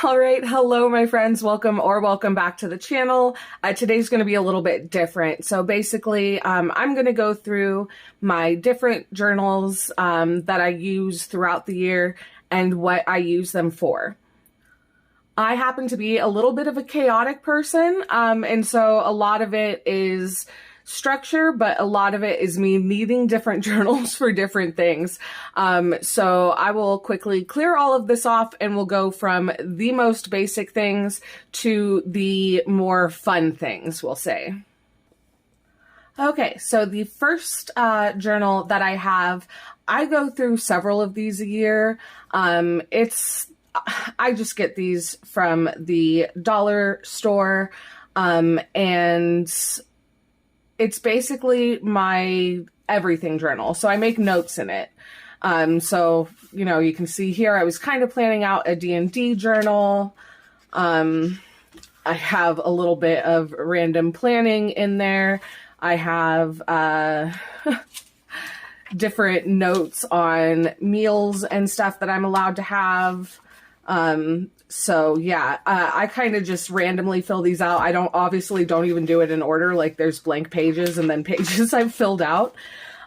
All right, hello my friends, welcome back to the channel. Today's going to be a little bit different. So basically, I'm going to go through my different journals that I use throughout the year and what I use them for. I happen to be a little bit of a chaotic person, and so a lot of it is structure, but a lot of it is me needing different journals for different things. So I will quickly clear all of this off and we'll go from the most basic things to the more fun things, we'll say. Okay, so the first journal that I have, I go through several of these a year. I just get these from the dollar store, and it's basically my everything journal. So I make notes in it. So, you can see here, I was kind of planning out a D&D journal. I have a little bit of random planning in there. I have different notes on meals and stuff that I'm allowed to have. So yeah, I kind of just randomly fill these out. I don't even do it in order. Like there's blank pages and then pages I've filled out.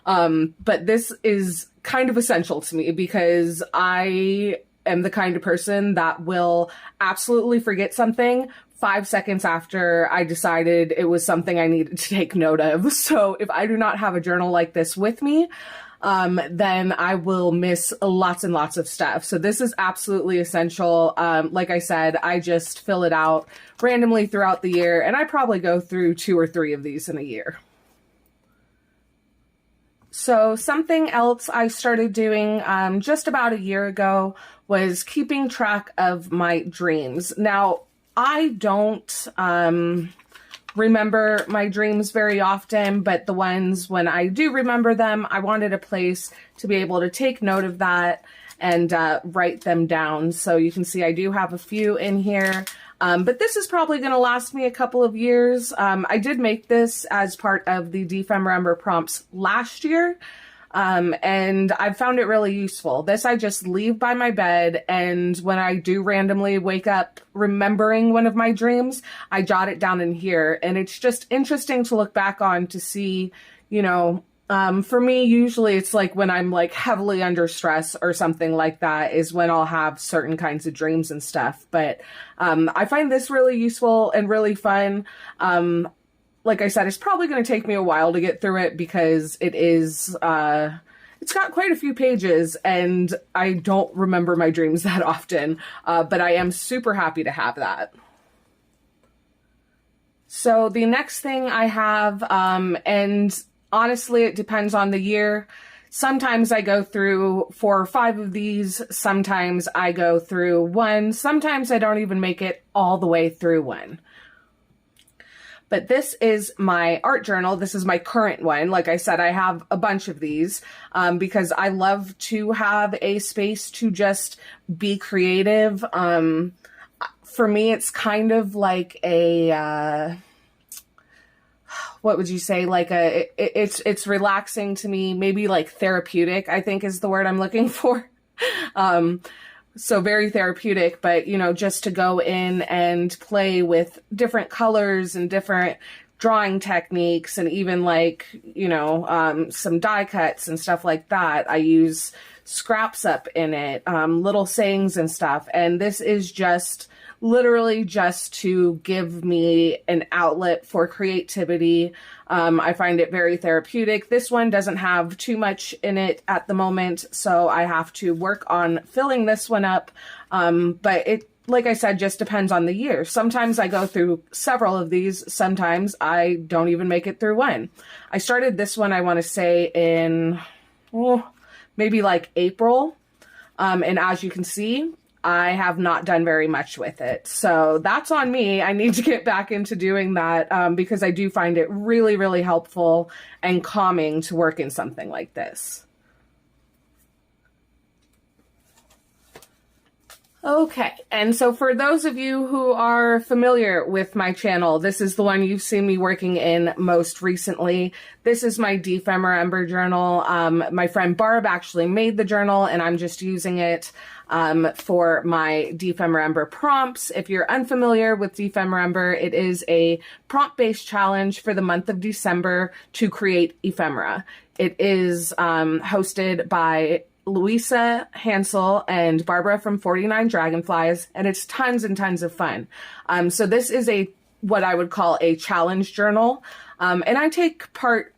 But this is kind of essential to me because I am the kind of person that will absolutely forget something 5 seconds after I decided it was something I needed to take note of. So if I do not have a journal like this with me, then I will miss lots and lots of stuff. So this is absolutely essential. Like I said, I just fill it out randomly throughout the year, and I probably go through 2 or 3 of these in a year. So something else I started doing just about a year ago was keeping track of my dreams. Now, I don't remember my dreams very often, but the ones when I do remember them, I wanted a place to be able to take note of that and write them down. So you can see I do have a few in here, but this is probably going to last me a couple of years. I did make this as part of the DFEMRember prompts last year. And I found it really useful. This I just leave by my bed, and when I do randomly wake up remembering one of my dreams, I jot it down in here, and it's just interesting to look back on to see, for me, usually it's like when I'm like heavily under stress or something like that is when I'll have certain kinds of dreams and stuff. But I find this really useful and really fun. Like I said, it's probably going to take me a while to get through it because it is, it's got quite a few pages and I don't remember my dreams that often, but I am super happy to have that. So the next thing I have, and honestly, it depends on the year. Sometimes I go through 4 or 5 of these. Sometimes I go through 1. Sometimes I don't even make it all the way through 1. But this is my art journal. This is my current one. Like I said, I have a bunch of these because I love to have a space to just be creative. For me, it's kind of like a, what would you say? Like it's relaxing to me, maybe like therapeutic, I think is the word I'm looking for. So very therapeutic, but, just to go in and play with different colors and different drawing techniques and even like, some die cuts and stuff like that. I use scraps up in it, little sayings and stuff. And this is just literally just to give me an outlet for creativity. I find it very therapeutic. This one doesn't have too much in it at the moment, so I have to work on filling this one up. But it, like I said, just depends on the year. Sometimes I go through several of these. Sometimes I don't even make it through 1. I started this one, I want to say in, maybe like April. And as you can see, I have not done very much with it. So that's on me. I need to get back into doing that because I do find it really, really helpful and calming to work in something like this. Okay, and so for those of you who are familiar with my channel, this is the one you've seen me working in most recently. This is my Defemmer Ember journal. My friend Barb actually made the journal, and I'm just using it for my Defemmer Ember prompts. If you're unfamiliar with Defemmer Ember, it is a prompt-based challenge for the month of December to create ephemera. It is hosted by Louisa Hansel and Barbara from 49 Dragonflies, and it's tons and tons of fun. So this is what I would call a challenge journal, and I take part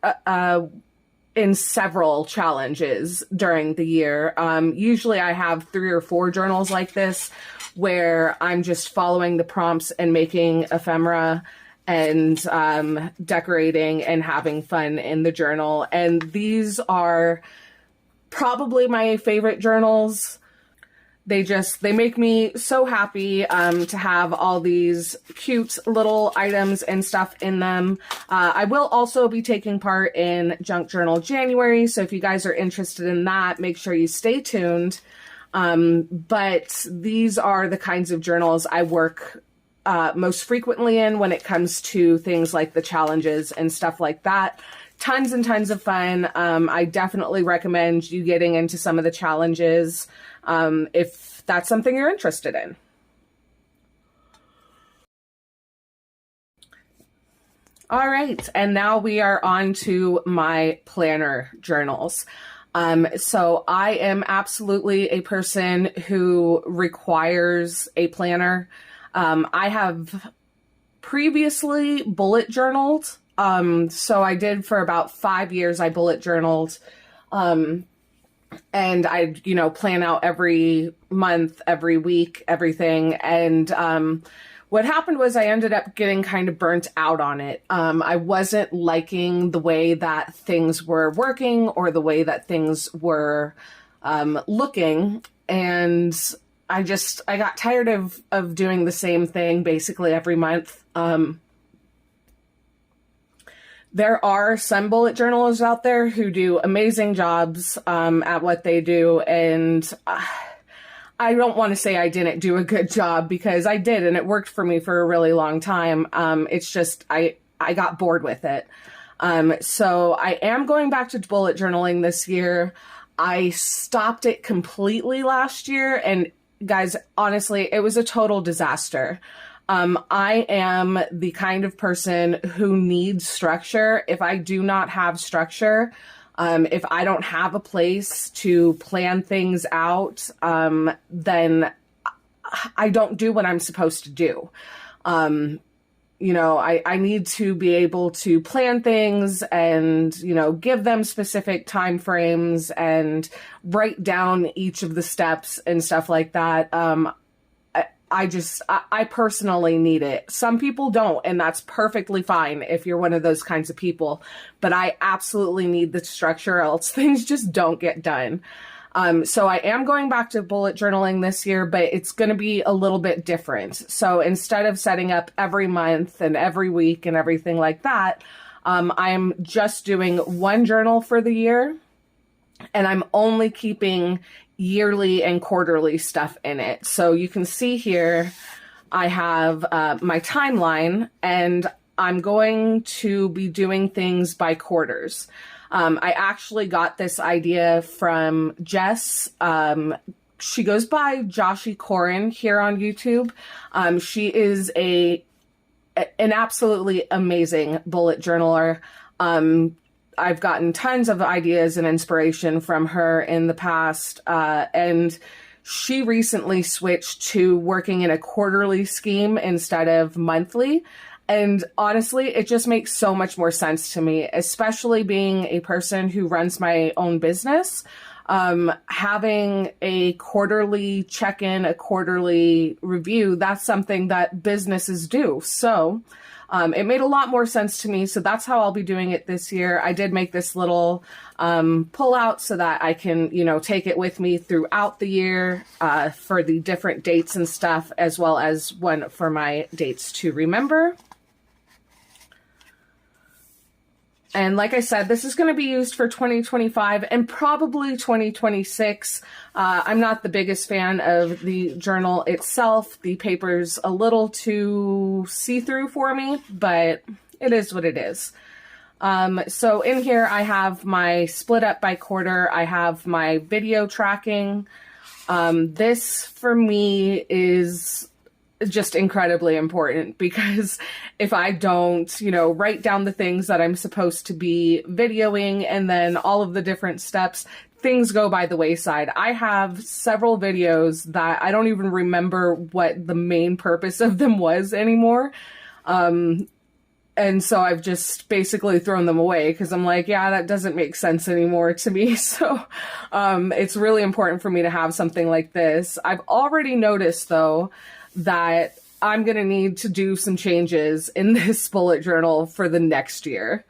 in several challenges during the year. Usually I have 3 or 4 journals like this where I'm just following the prompts and making ephemera and decorating and having fun in the journal. And these are probably my favorite journals. They make me so happy to have all these cute little items and stuff in them. I will also be taking part in Junk Journal January, so if you guys are interested in that, make sure you stay tuned. But these are the kinds of journals I work most frequently in when it comes to things like the challenges and stuff like that. Tons and tons of fun. I definitely recommend you getting into some of the challenges if that's something you're interested in. All right, and now we are on to my planner journals. So I am absolutely a person who requires a planner. I have previously bullet journaled. So I did for about 5 years, I bullet journaled, and I, plan out every month, every week, everything. And, what happened was I ended up getting kind of burnt out on it. I wasn't liking the way that things were working or the way that things were, looking. And I got tired of doing the same thing basically every month. There are some bullet journalists out there who do amazing jobs at what they do, and I don't want to say I didn't do a good job, because I did, and it worked for me for a really long time. It's just I got bored with it. So I am going back to bullet journaling this year. I stopped it completely last year, and guys, honestly, it was a total disaster. I am the kind of person who needs structure. If I do not have structure, if I don't have a place to plan things out, then I don't do what I'm supposed to do. I need to be able to plan things and, give them specific time frames and write down each of the steps and stuff like that. I personally need it. Some people don't, and that's perfectly fine if you're one of those kinds of people. But I absolutely need the structure, else things just don't get done. So I am going back to bullet journaling this year, but it's going to be a little bit different. So instead of setting up every month and every week and everything like that, I'm just doing one journal for the year, and I'm only keeping yearly and quarterly stuff in it. So you can see here, I have my timeline, and I'm going to be doing things by quarters. I actually got this idea from Jess. She goes by Joshi Corin here on YouTube. She is an absolutely amazing bullet journaler. I've gotten tons of ideas and inspiration from her in the past, and she recently switched to working in a quarterly scheme instead of monthly. And honestly, it just makes so much more sense to me, especially being a person who runs my own business. Having a quarterly check-in, a quarterly review, that's something that businesses do. So it made a lot more sense to me. So that's how I'll be doing it this year. I did make this little pull out so that I can, take it with me throughout the year for the different dates and stuff, as well as one for my dates to remember. And like I said, this is going to be used for 2025 and probably 2026. I'm not the biggest fan of the journal itself. The paper's a little too see-through for me, but it is what it is. So in here, I have my split up by quarter. I have my video tracking. This for me is just incredibly important, because if I don't, write down the things that I'm supposed to be videoing and then all of the different steps, things go by the wayside. I have several videos that I don't even remember what the main purpose of them was anymore. And so I've just basically thrown them away because I'm like, yeah, that doesn't make sense anymore to me. So it's really important for me to have something like this. I've already noticed, though, that I'm going to need to do some changes in this bullet journal for the next year.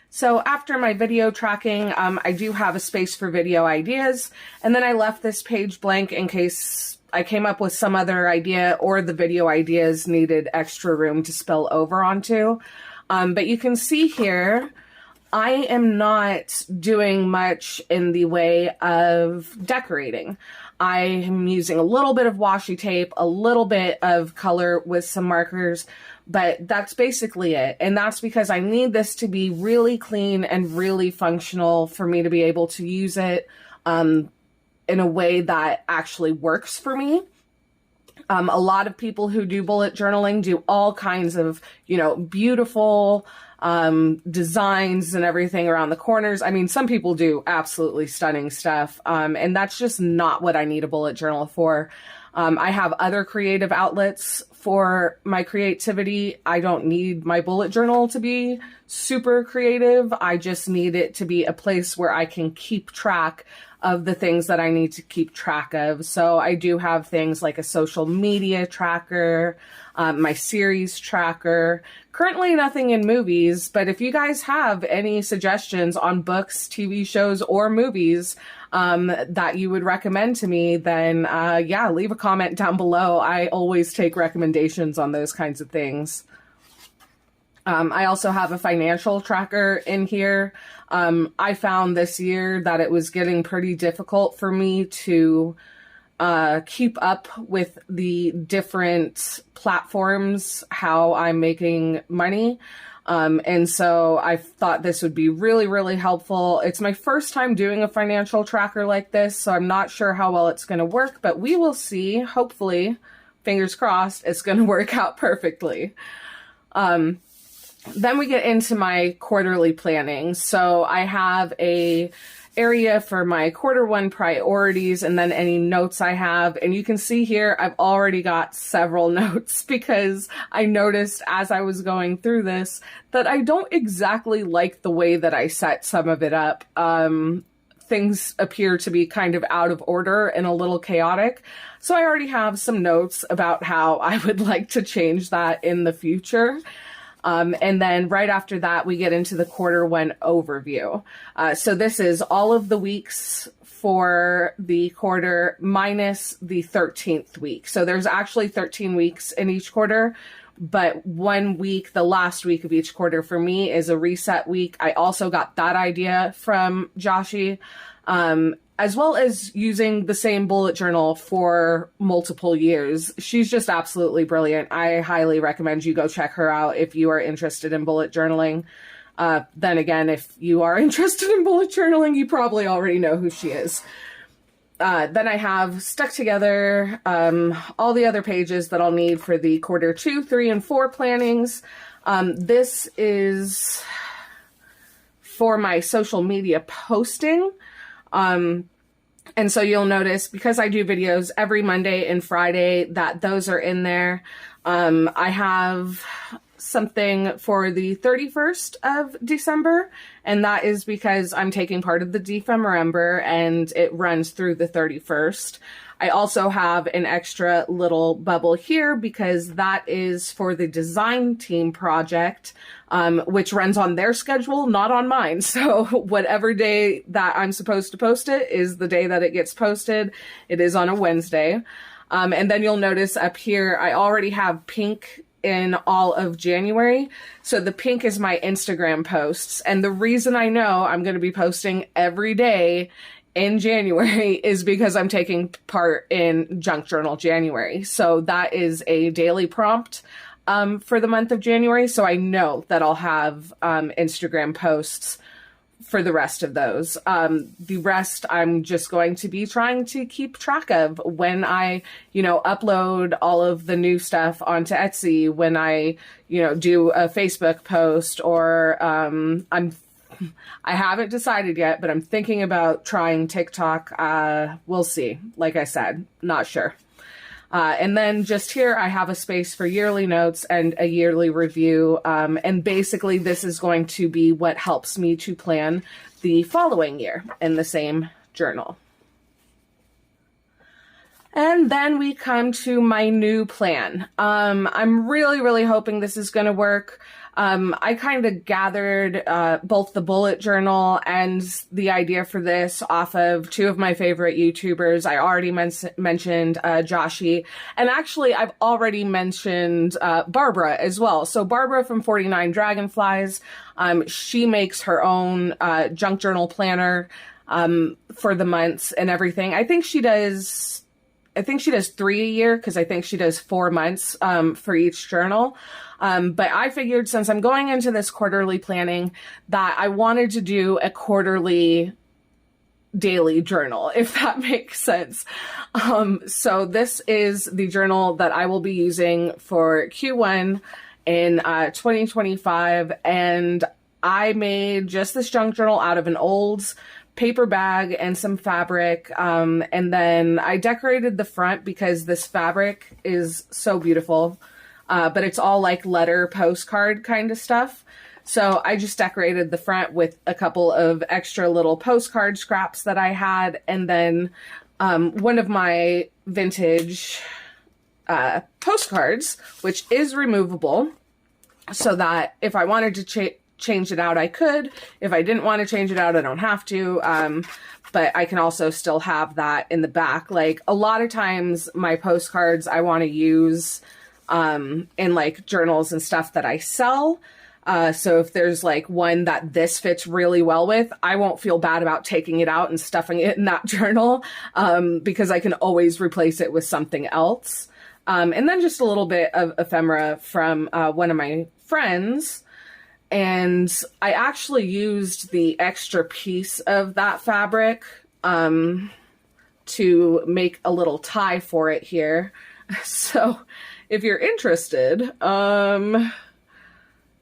So after my video tracking, I do have a space for video ideas, and then I left this page blank in case I came up with some other idea or the video ideas needed extra room to spill over onto. But you can see here, I am not doing much in the way of decorating. I am using a little bit of washi tape, a little bit of color with some markers, but that's basically it. And that's because I need this to be really clean and really functional for me to be able to use it in a way that actually works for me. A lot of people who do bullet journaling do all kinds of, beautiful designs and everything around the corners. I mean, some people do absolutely stunning stuff. And that's just not what I need a bullet journal for. I have other creative outlets for my creativity. I don't need my bullet journal to be super creative. I just need it to be a place where I can keep track of the things that I need to keep track of. So I do have things like a social media tracker, my series tracker, currently nothing in movies, but if you guys have any suggestions on books, TV shows, or movies that you would recommend to me, then yeah, leave a comment down below. I always take recommendations on those kinds of things. I also have a financial tracker in here. I found this year that it was getting pretty difficult for me to keep up with the different platforms, how I'm making money. And so I thought this would be really, really helpful. It's my first time doing a financial tracker like this, so I'm not sure how well it's going to work, but we will see. Hopefully, fingers crossed, it's going to work out perfectly. Then we get into my quarterly planning. So I have a area for my quarter one priorities and then any notes I have. And you can see here, I've already got several notes because I noticed as I was going through this that I don't exactly like the way that I set some of it up. Things appear to be kind of out of order and a little chaotic. So I already have some notes about how I would like to change that in the future. And then right after that, we get into the quarter one overview. So this is all of the weeks for the quarter minus the 13th week. So there's actually 13 weeks in each quarter, but 1 week, the last week of each quarter for me is a reset week. I also got that idea from Joshi. As well as using the same bullet journal for multiple years. She's just absolutely brilliant. I highly recommend you go check her out if you are interested in bullet journaling. Then again, if you are interested in bullet journaling, you probably already know who she is. Then I have stuck together all the other pages that I'll need for the quarter 2, 3, and 4 plannings. This is for my social media posting. And so you'll notice, because I do videos every Monday and Friday, that those are in there. I have something for the 31st of December, and that is because I'm taking part of the Defemorember, and it runs through the 31st. I also have an extra little bubble here because that is for the design team project, which runs on their schedule, not on mine. So whatever day that I'm supposed to post it is the day that it gets posted. It is on a Wednesday. And then you'll notice up here, I already have pink in all of January. So the pink is my Instagram posts. And the reason I know I'm going to be posting every day in January is because I'm taking part in Junk Journal January. So that is a daily prompt for the month of January. So I know that I'll have Instagram posts for the rest of those. The rest I'm just going to be trying to keep track of when I, upload all of the new stuff onto Etsy, when I, do a Facebook post, or I haven't decided yet, but I'm thinking about trying TikTok. We'll see. Like I said, not sure. And then just here, I have a space for yearly notes and a yearly review. And basically, this is going to be what helps me to plan the following year in the same journal. And then we come to my new plan. I'm really, really hoping this is going to work. I kind of gathered both the bullet journal and the idea for this off of two of my favorite YouTubers. I already mentioned Joshi, and actually I've already mentioned Barbara as well. So Barbara from 49 Dragonflies, she makes her own junk journal planner for the months and everything. I think she does 3 a year, because I think she does 4 months for each journal. But I figured, since I'm going into this quarterly planning, that I wanted to do a quarterly daily journal, if that makes sense. So this is the journal that I will be using for Q1 in 2025. And I made just this junk journal out of an old paper bag and some fabric. And then I decorated the front because this fabric is so beautiful. But it's all like letter postcard kind of stuff. So I just decorated the front with a couple of extra little postcard scraps that I had. And then one of my vintage postcards, which is removable, so that if I wanted to change it out, I could. If I didn't want to change it out, I don't have to. But I can also still have that in the back. Like, a lot of times my postcards I want to use in like journals and stuff that I sell. So if there's like one that this fits really well with, I won't feel bad about taking it out and stuffing it in that journal, because I can always replace it with something else. And then just a little bit of ephemera from one of my friends. And I actually used the extra piece of that fabric to make a little tie for it here. So if you're interested,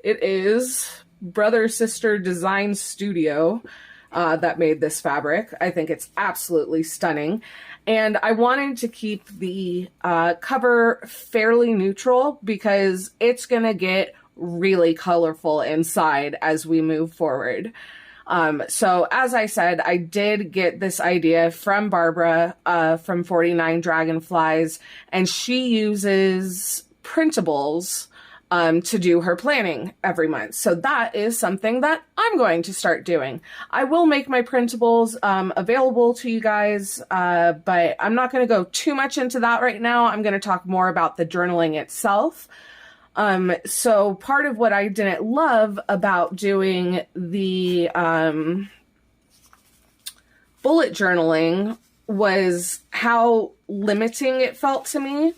it is Brother Sister Design Studio that made this fabric. I think it's absolutely stunning. And I wanted to keep the cover fairly neutral, because it's going to get really colorful inside as we move forward. So as I said, I did get this idea from Barbara from 49 Dragonflies, and she uses printables to do her planning every month. So that is something that I'm going to start doing. I will make my printables available to you guys, but I'm not going to go too much into that right now. I'm going to talk more about the journaling itself. So part of what I didn't love about doing the bullet journaling was how limiting it felt to me.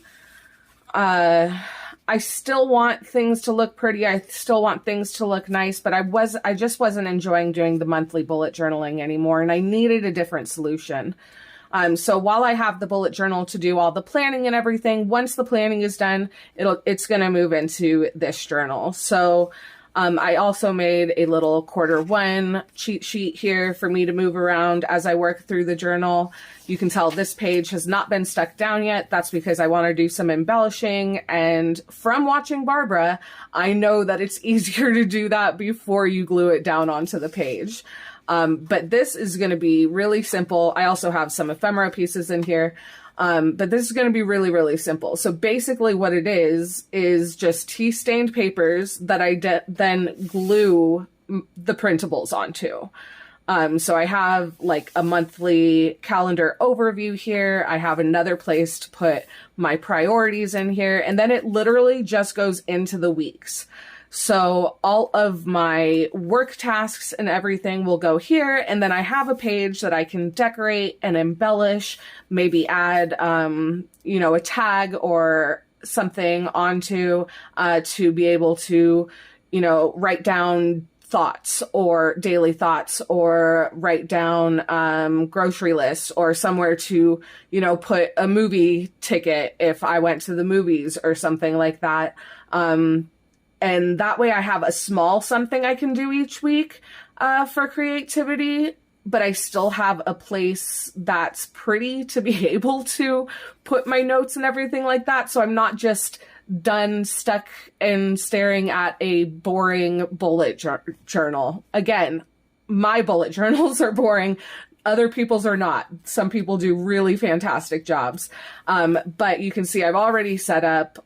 I still want things to look pretty. I still want things to look nice, but I just wasn't enjoying doing the monthly bullet journaling anymore, and I needed a different solution. So while I have the bullet journal to do all the planning and everything, once the planning is done, it's going to move into this journal. So I also made a little Q1 cheat sheet here for me to move around as I work through the journal. You can tell this page has not been stuck down yet. That's because I want to do some embellishing. And from watching Barbara, I know that it's easier to do that before you glue it down onto the page. But this is going to be really simple. I also have some ephemera pieces in here. But this is going to be really, really simple. So basically what it is just tea stained papers that I then glue the printables onto. So I have like a monthly calendar overview here. I have another place to put my priorities in here, and then it literally just goes into the weeks. So all of my work tasks and everything will go here. And then I have a page that I can decorate and embellish, maybe add, a tag or something onto, to be able to, write down thoughts or daily thoughts, or write down grocery lists, or somewhere to, put a movie ticket if I went to the movies or something like that. And that way I have a small something I can do each week for creativity, but I still have a place that's pretty to be able to put my notes and everything like that. So I'm not just done stuck and staring at a boring bullet journal. Again, my bullet journals are boring. Other people's are not. Some people do really fantastic jobs. But you can see I've already set up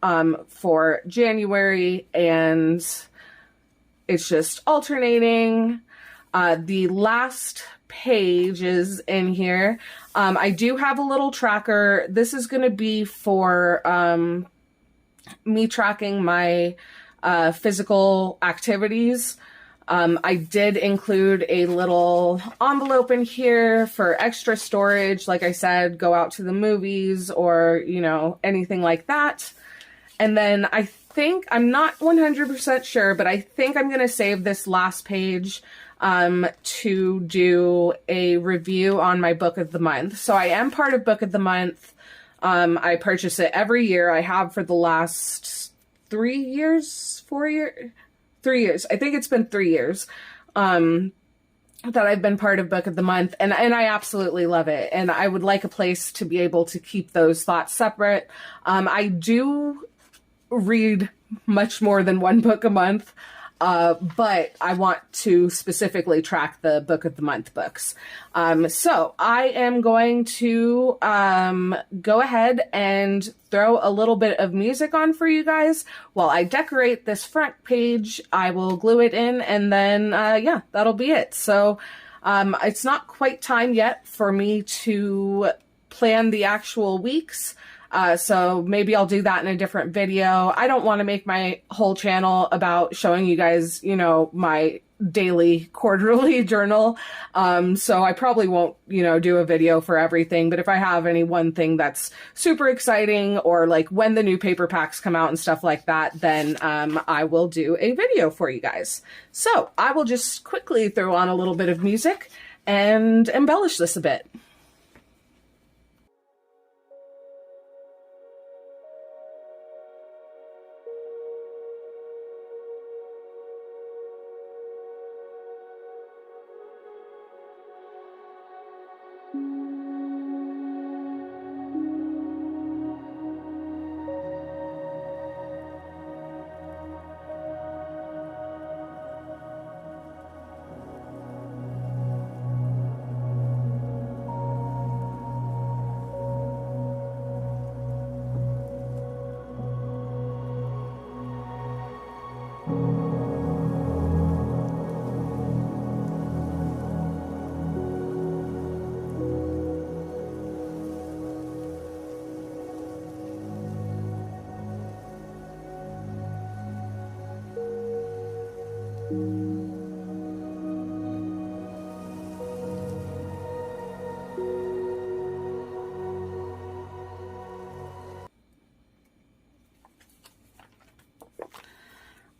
for January, and it's just alternating. The last page is in here. I do have a little tracker. This is going to be for me tracking my physical activities. I did include a little envelope in here for extra storage. Like I said, go out to the movies or, anything like that. And then I think, I'm not 100% sure, but I think I'm going to save this last page to do a review on my book of the month. So I am part of Book of the Month. I purchase it every year. I have for the last 3 years, 4 years. 3 years. I think it's been 3 years that I've been part of Book of the Month, and I absolutely love it. And I would like a place to be able to keep those thoughts separate. I do read much more than one book a month, but I want to specifically track the Book of the Month books. So I am going to go ahead and throw a little bit of music on for you guys while I decorate this front page. I will glue it in, and then, that'll be it. So it's not quite time yet for me to plan the actual weeks. So maybe I'll do that in a different video. I don't want to make my whole channel about showing you guys, my daily, quarterly journal. So I probably won't, do a video for everything, but if I have any one thing that's super exciting, or like when the new paper packs come out and stuff like that, then, I will do a video for you guys. So I will just quickly throw on a little bit of music and embellish this a bit.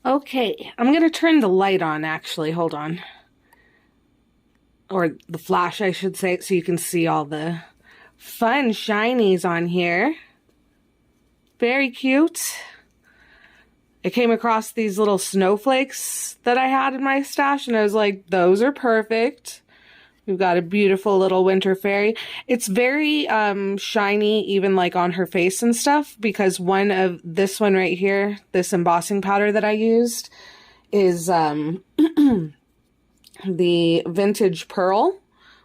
Okay, I'm going to turn the light on, actually. Hold on. Or the flash, I should say, so you can see all the fun shinies on here. Very cute. I came across these little snowflakes that I had in my stash, and I was like, those are perfect. We've got a beautiful little winter fairy. It's very shiny, even like on her face and stuff, because this one right here, this embossing powder that I used, is the Vintage Pearl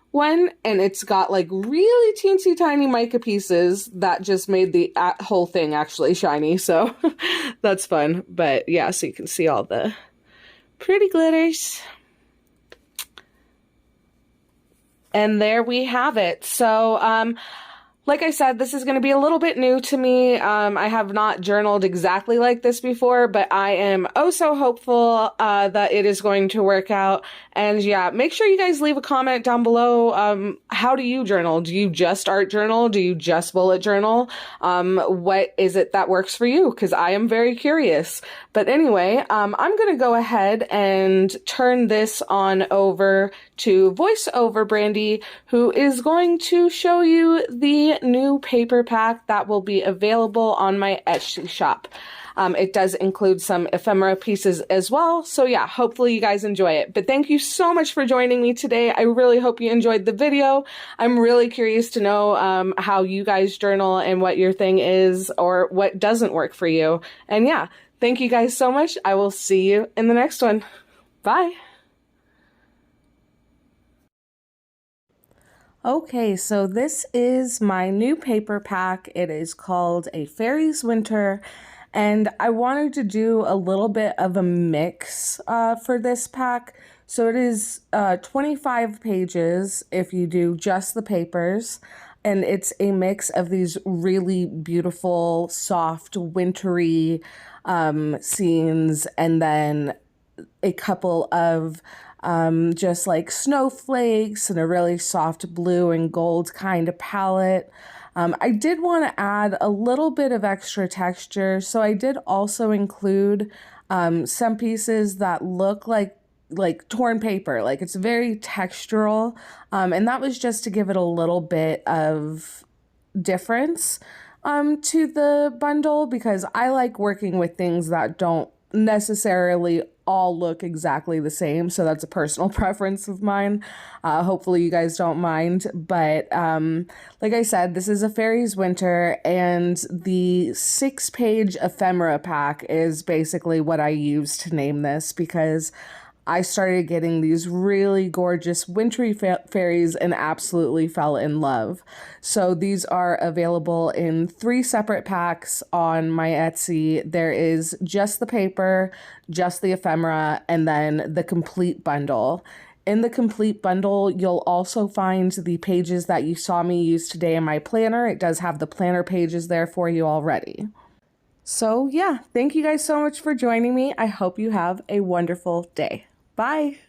one, and it's got like really teensy tiny mica pieces that just made the whole thing actually shiny, so that's fun. But yeah, so you can see all the pretty glitters. And there we have it. So, like I said, this is going to be a little bit new to me. I have not journaled exactly like this before, but I am oh so hopeful that it is going to work out. And yeah, make sure you guys leave a comment down below. How do you journal? Do you just art journal? Do you just bullet journal? What is it that works for you? Because I am very curious. But anyway, I'm going to go ahead and turn this on over to VoiceOver Brandy, who is going to show you the new paper pack that will be available on my Etsy shop. It does include some ephemera pieces as well. So yeah, hopefully you guys enjoy it. But thank you so much for joining me today. I really hope you enjoyed the video. I'm really curious to know how you guys journal and what your thing is or what doesn't work for you. And yeah, thank you guys so much. I will see you in the next one. Bye. Okay, so this is my new paper pack. It is called A Fairy's Winter, and I wanted to do a little bit of a mix for this pack. So it is 25 pages if you do just the papers, and it's a mix of these really beautiful, soft, wintry scenes, and then a couple of just like snowflakes and a really soft blue and gold kind of palette. I did want to add a little bit of extra texture, so I did also include some pieces that look like torn paper, like it's very textural, and that was just to give it a little bit of difference to the bundle, because I like working with things that don't necessarily all look exactly the same, so that's a personal preference of mine. Hopefully you guys don't mind, but like I said, this is A Fairy's Winter, and the 6-page ephemera pack is basically what I used to name this, because I started getting these really gorgeous wintry fairies and absolutely fell in love. So these are available in 3 separate packs on my Etsy. There is just the paper, just the ephemera, and then the complete bundle. In the complete bundle, you'll also find the pages that you saw me use today in my planner. It does have the planner pages there for you already. So yeah, thank you guys so much for joining me. I hope you have a wonderful day. Bye.